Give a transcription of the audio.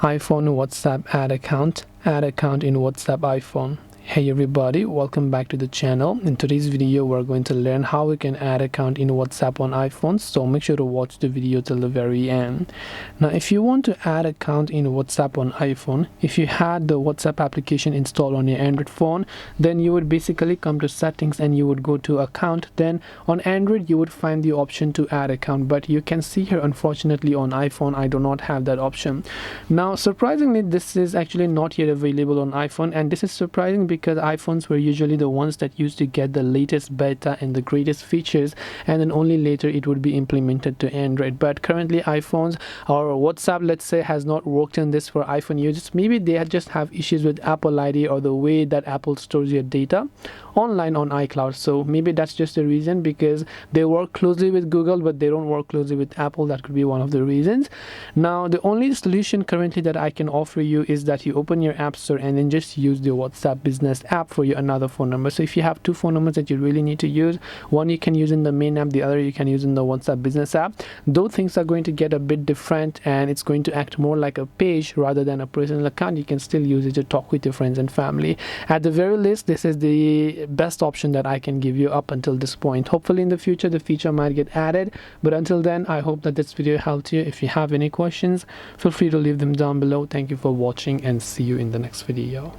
iPhone WhatsApp add account in WhatsApp iPhone. Hey everybody, welcome back to the channel. In today's video we're going to learn how we can add account in WhatsApp on iPhone, so make sure to watch the video till the very end. Now if you want to add account in WhatsApp on iPhone, if you had the WhatsApp application installed on your Android phone, then you would basically come to settings and you would go to account. Then on Android you would find the option to add account, but you can see here unfortunately on iPhone I do not have that option. Now surprisingly this is actually not yet available on iPhone, and this is surprising because iPhones were usually the ones that used to get the latest beta and the greatest features, and then only later it would be implemented to Android. But currently iPhones or WhatsApp, let's say, has not worked on this for iPhone users. Maybe they just have issues with Apple ID or the way that Apple stores your data online on iCloud. So maybe that's just the reason, because they work closely with Google but they don't work closely with Apple. That could be one of the reasons. Now the only solution currently that I can offer you is that you open your App Store and then just use the WhatsApp Business app for your another phone number. So if you have two phone numbers that you really need to use, one you can use in the main app, the other you can use in the WhatsApp Business app, those things are going to get a bit different and it's going to act more like a page rather than a personal account. You can still use it to talk with your friends and family. At the very least, this is the best option that I can give you up until this point. Hopefully in the future the feature might get added, but until then I hope that this video helped you. If you have any questions, feel free to leave them down below. Thank you for watching and see you in the next video.